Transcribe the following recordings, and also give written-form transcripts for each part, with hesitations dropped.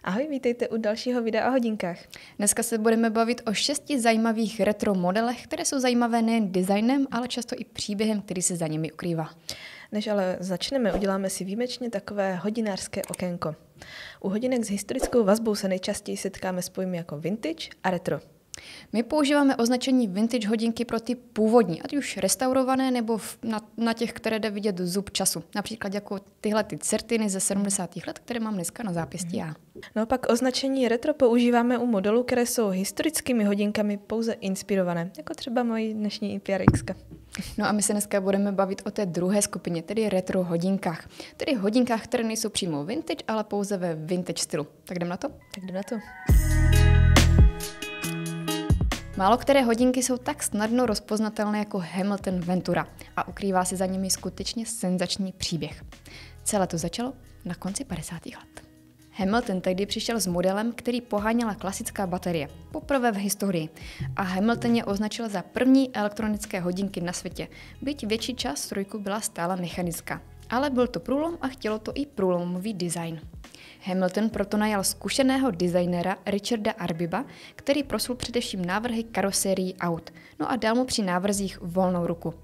Ahoj, vítejte u dalšího videa o hodinkách. Dneska se budeme bavit o 6 zajímavých retro modelech, které jsou zajímavé nejen designem, ale často i příběhem, který se za nimi ukrývá. Než ale začneme, uděláme si výjimečně takové hodinářské okénko. U hodinek s historickou vazbou se nejčastěji setkáme s pojmy jako vintage a retro. My používáme označení vintage hodinky pro ty původní, ať už restaurované nebo na těch, které jde vidět zub času. Například jako tyhle ty certiny ze 70. let, které mám dneska na zápěstí já. No pak označení retro používáme u modelů, které jsou historickými hodinkami pouze inspirované, jako třeba mojí dnešní IPRX. No a my se dneska budeme bavit o té druhé skupině, tedy retro hodinkách. Tedy hodinkách, které nejsou přímo vintage, ale pouze ve vintage stylu. Tak jdem na to? Tak jdem na to. Málo které hodinky jsou tak snadno rozpoznatelné jako Hamilton Ventura a ukrývá se za nimi skutečně senzační příběh. Celé to začalo na konci 50. let. Hamilton tehdy přišel s modelem, který poháněla klasická baterie, poprvé v historii, a Hamilton je označil za první elektronické hodinky na světě, byť větší část strojku byla stále mechanická. Ale byl to průlom a chtělo to i průlomový design. Hamilton proto najal zkušeného designéra Richarda Arbiba, který proslul především návrhy karosérií aut, no a dal mu při návrzích volnou ruku.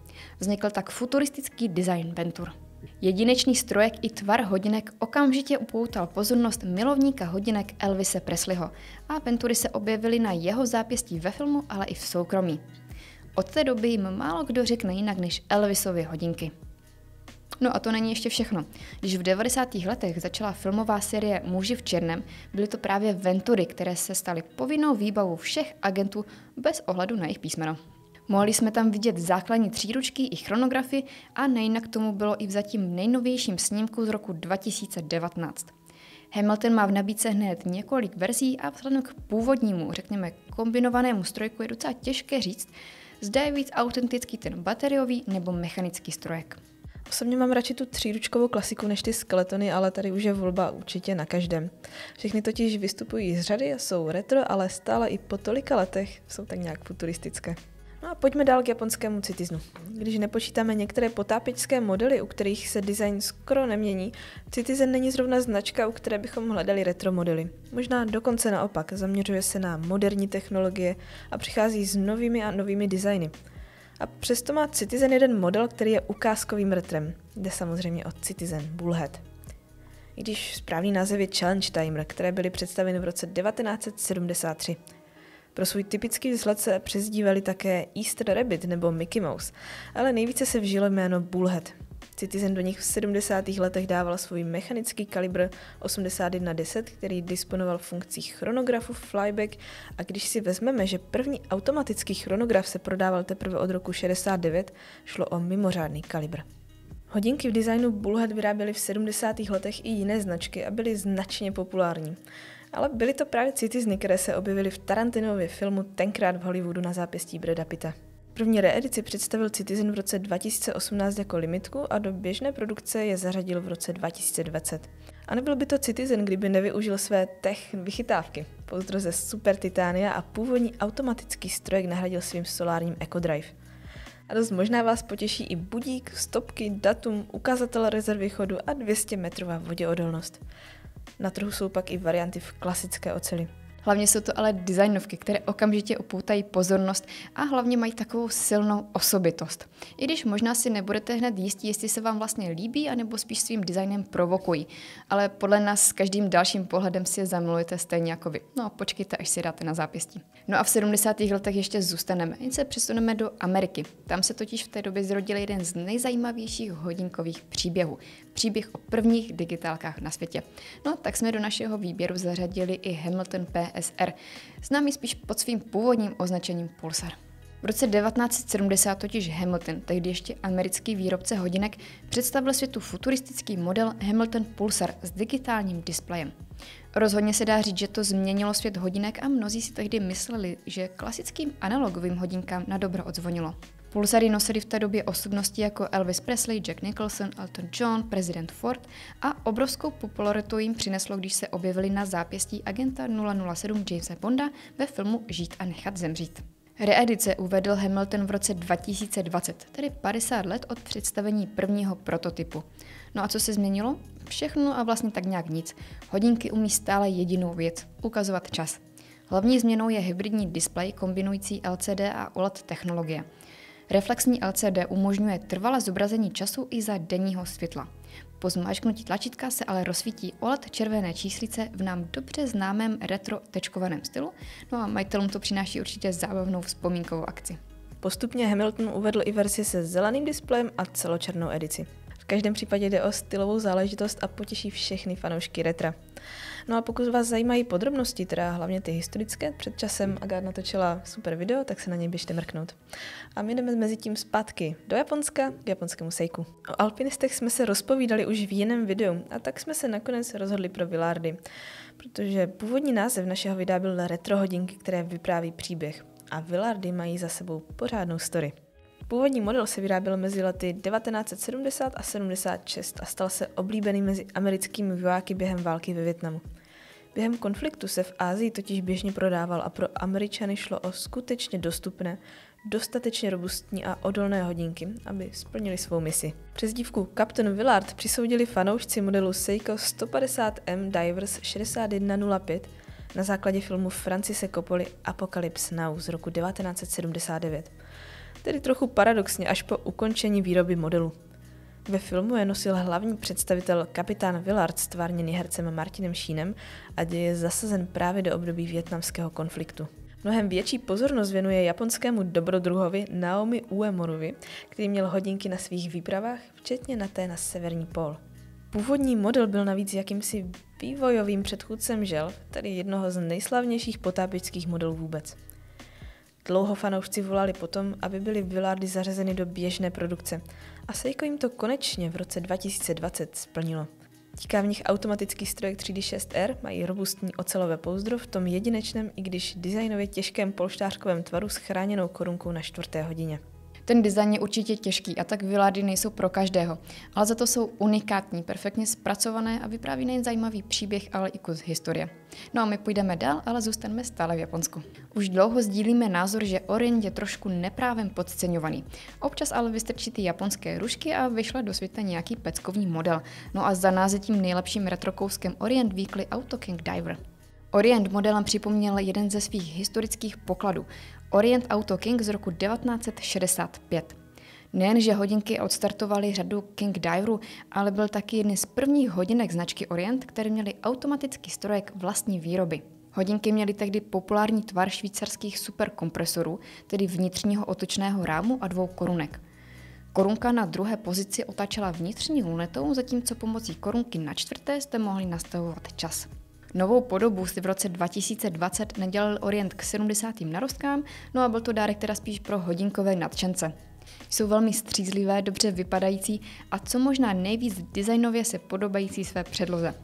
Vznikl tak futuristický design Ventur. Jedinečný strojek i tvar hodinek okamžitě upoutal pozornost milovníka hodinek Elvise Presleyho a Ventury se objevily na jeho zápěstí ve filmu, ale i v soukromí. Od té doby jim málo kdo řekne jinak než Elvisovy hodinky. No a to není ještě všechno. Když v 90. letech začala filmová série Muži v černém, byly to právě Ventury, které se staly povinnou výbavou všech agentů bez ohledu na jejich písmeno. Mohli jsme tam vidět základní příručky i chronografy a nejinak tomu bylo i v zatím nejnovějším snímku z roku 2019. Hamilton má v nabídce hned několik verzí a vzhledem k původnímu, řekněme, kombinovanému strojku je docela těžké říct, zda je víc autentický ten bateriový nebo mechanický strojek. Osobně mám radši tu tříručkovou klasiku než ty skeletony, ale tady už je volba určitě na každém. Všechny totiž vystupují z řady a jsou retro, ale stále i po tolika letech jsou tak nějak futuristické. No a pojďme dál k japonskému Citizenu. Když nepočítáme některé potápěčské modely, u kterých se design skoro nemění, Citizen není zrovna značka, u které bychom hledali retro modely. Možná dokonce naopak, zaměřuje se na moderní technologie a přichází s novými a novými designy. A přesto má Citizen jeden model, který je ukázkovým retrem. Jde samozřejmě o Citizen Bullhead. I když správný název je Challenge Timer, které byly představeny v roce 1973. Pro svůj typický vzhled se přezdívali také Easter Rabbit nebo Mickey Mouse, ale nejvíce se vžilo jméno Bullhead. Citizen do nich v 70. letech dával svůj mechanický kalibr 8110, který disponoval funkcí chronografu flyback, a když si vezmeme, že první automatický chronograf se prodával teprve od roku 69, šlo o mimořádný kalibr. Hodinky v designu Bullhead vyráběly v 70. letech i jiné značky a byly značně populární. Ale byly to právě Citizeny, které se objevily v Tarantinově filmu Tenkrát v Hollywoodu na zápěstí Brada Pitta. První reedici představil Citizen v roce 2018 jako limitku a do běžné produkce je zařadil v roce 2020. A nebyl by to Citizen, kdyby nevyužil své tech vychytávky. Pouzdro ze Super Titania a původní automatický strojek nahradil svým solárním EcoDrive. A dost možná vás potěší i budík, stopky, datum, ukazatel rezervy chodu a 200-metrová voděodolnost. Na trhu jsou pak i varianty v klasické oceli. Hlavně jsou to ale designovky, které okamžitě upoutají pozornost a hlavně mají takovou silnou osobitost. I když možná si nebudete hned jistí, jestli se vám vlastně líbí, anebo spíš svým designem provokují. Ale podle nás s každým dalším pohledem si je zamilujete stejně jako vy. No a počkejte, až si dáte na zápěstí. No a v 70. letech ještě zůstaneme, jen se přesuneme do Ameriky. Tam se totiž v té době zrodil jeden z nejzajímavějších hodinkových příběhů. Příběh o prvních digitálkách na světě. No tak jsme do našeho výběru zařadili i Hamilton PSR, známý spíš pod svým původním označením Pulsar. V roce 1970 totiž Hamilton, tehdy ještě americký výrobce hodinek, představil světu futuristický model Hamilton Pulsar s digitálním displejem. Rozhodně se dá říct, že to změnilo svět hodinek a mnozí si tehdy mysleli, že klasickým analogovým hodinkám na dobro odzvonilo. Pulsary nosili v té době osobnosti jako Elvis Presley, Jack Nicholson, Elton John, prezident Ford a obrovskou popularitu jim přineslo, když se objevili na zápěstí agenta 007 Jamesa Bonda ve filmu Žít a nechat zemřít. Reedice uvedl Hamilton v roce 2020, tedy 50 let od představení prvního prototypu. No a co se změnilo? Všechno a vlastně tak nějak nic. Hodinky umí stále jedinou věc – ukazovat čas. Hlavní změnou je hybridní displej kombinující LCD a OLED technologie. Reflexní LCD umožňuje trvalé zobrazení času i za denního světla. Po zmáčknutí tlačítka se ale rozsvítí OLED červené číslice v nám dobře známém retro tečkovaném stylu, no a majitelům to přináší určitě zábavnou vzpomínkovou akci. Postupně Hamilton uvedl i verzi se zeleným displejem a celočernou edici. V každém případě jde o stylovou záležitost a potěší všechny fanoušky retra. No a pokud vás zajímají podrobnosti, teda hlavně ty historické, před časem Agar natočila super video, tak se na něj běžte mrknout. A my jdeme mezi tím zpátky do Japonska, k japonskému Seiku. O alpinistech jsme se rozpovídali už v jiném videu a tak jsme se nakonec rozhodli pro Villardy, protože původní název našeho videa byl retro hodinky, které vypráví příběh. A Villardy mají za sebou pořádnou story. Původní model se vyráběl mezi lety 1970 a 76 a stal se oblíbeným mezi americkými vojáky během války ve Vietnamu. Během konfliktu se v Asii totiž běžně prodával a pro Američany šlo o skutečně dostupné, dostatečně robustní a odolné hodinky, aby splnili svou misi. Přezdívku Captain Villard přisoudili fanoušci modelu Seiko 150M Divers 6105 na základě filmu Francise Coppoli Apocalypse Now z roku 1979. Tedy trochu paradoxně až po ukončení výroby modelu. Ve filmu je nosil hlavní představitel kapitán Villard stvárněný hercem Martinem Sheenem a děj je zasazen právě do období vietnamského konfliktu. Mnohem větší pozornost věnuje japonskému dobrodruhovi Naomi Uemonovi, který měl hodinky na svých výpravách, včetně na té na severní pól. Původní model byl navíc jakýmsi vývojovým předchůdcem želv, tedy jednoho z nejslavnějších potápěčských modelů vůbec. Dlouho fanoušci volali potom, aby byly Villardy zařazeny do běžné produkce a Seiko jim to konečně v roce 2020 splnilo. Tíká v nich automatický strojek 3D6R, mají robustní ocelové pouzdro v tom jedinečném, i když designově těžkém polštářkovém tvaru s chráněnou korunkou na 4. hodině. Ten design je určitě těžký a tak Villardy nejsou pro každého, ale za to jsou unikátní, perfektně zpracované a vypráví nejen zajímavý příběh, ale i kus historie. No a my půjdeme dál, ale zůstaneme stále v Japonsku. Už dlouho sdílíme názor, že Orient je trošku neprávem podceňovaný. Občas ale vystrčí ty japonské rušky a vyšle do světa nějaký peckový model. No a za nás je tím nejlepším retrokouskem Orient Weekly Auto King Diver. Orient modelem připomněl jeden ze svých historických pokladů, Orient Auto King z roku 1965. Nejenže hodinky odstartovaly řadu King Diverů, ale byl taky jedný z prvních hodinek značky Orient, které měly automatický strojek vlastní výroby. Hodinky měly tehdy populární tvar švýcarských superkompresorů, tedy vnitřního otočného rámu a 2 korunek. Korunka na druhé pozici otáčela vnitřní lunetou, zatímco pomocí korunky na 4. jste mohli nastavovat čas. Novou podobu si v roce 2020 nedělal Orient k 70. narostkám, no a byl to dárek teda spíš pro hodinkové nadšence. Jsou velmi střízlivé, dobře vypadající a co možná nejvíc designově se podobající své předloze.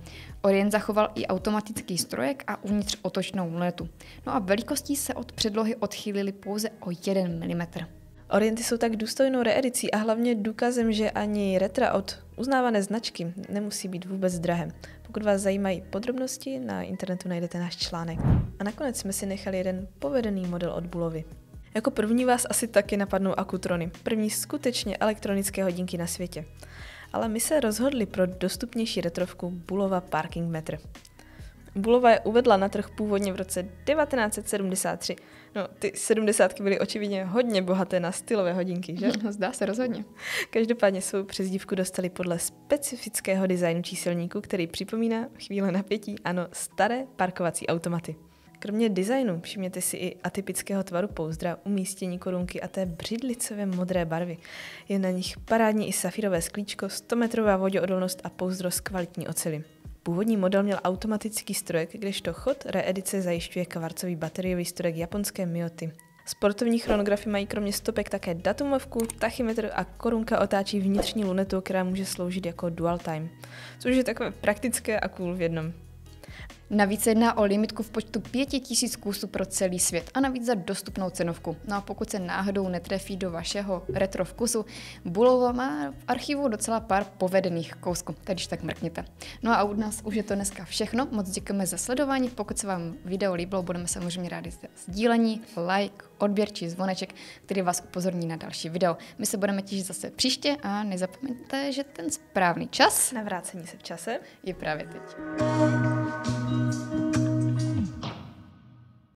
Orient zachoval i automatický strojek a uvnitř otočnou lunetu. No a velikostí se od předlohy odchýlili pouze o 1 mm. Orienty jsou tak důstojnou reedicí a hlavně důkazem, že ani retra od uznávané značky nemusí být vůbec drahé. Pokud vás zajímají podrobnosti, na internetu najdete náš článek. A nakonec jsme si nechali jeden povedený model od Bullovy. Jako první vás asi taky napadnou Akutrony, první skutečně elektronické hodinky na světě. Ale my se rozhodli pro dostupnější retrovku Bullova Parking Meter. Bullova je uvedla na trh původně v roce 1973. No, ty 70 byly očividně hodně bohaté na stylové hodinky, že? Zdá se rozhodně. Každopádně svou přezdívku dostali podle specifického designu číselníku, který připomíná chvíle napětí, ano, staré parkovací automaty. Kromě designu všimněte si i atypického tvaru pouzdra, umístění korunky a té břidlicové modré barvy. Je na nich parádní i safírové sklíčko, 100metrová voděodolnost a pouzdro z kvalitní oceli. Původní model měl automatický strojek, kdežto chod reedice zajišťuje kvarcový bateriový strojek japonské Miyoti. Sportovní chronografy mají kromě stopek také datumovku, tachymetr a korunka otáčí vnitřní lunetu, která může sloužit jako dual time, což je takové praktické a cool v jednom. Navíc se jedná o limitku v počtu 5000 kusů pro celý svět a navíc za dostupnou cenovku. No a pokud se náhodou netrefí do vašeho retro vkusu, Bulova má v archivu docela pár povedených kousků, takže tak mrkněte. No a od nás už je to dneska všechno, moc děkujeme za sledování, pokud se vám video líbilo, budeme samozřejmě rádi za sdílení, like, odběr či zvoneček, který vás upozorní na další video. My se budeme těšit zase příště a nezapomeňte, že ten správný čas Navrácení se v čase je právě teď.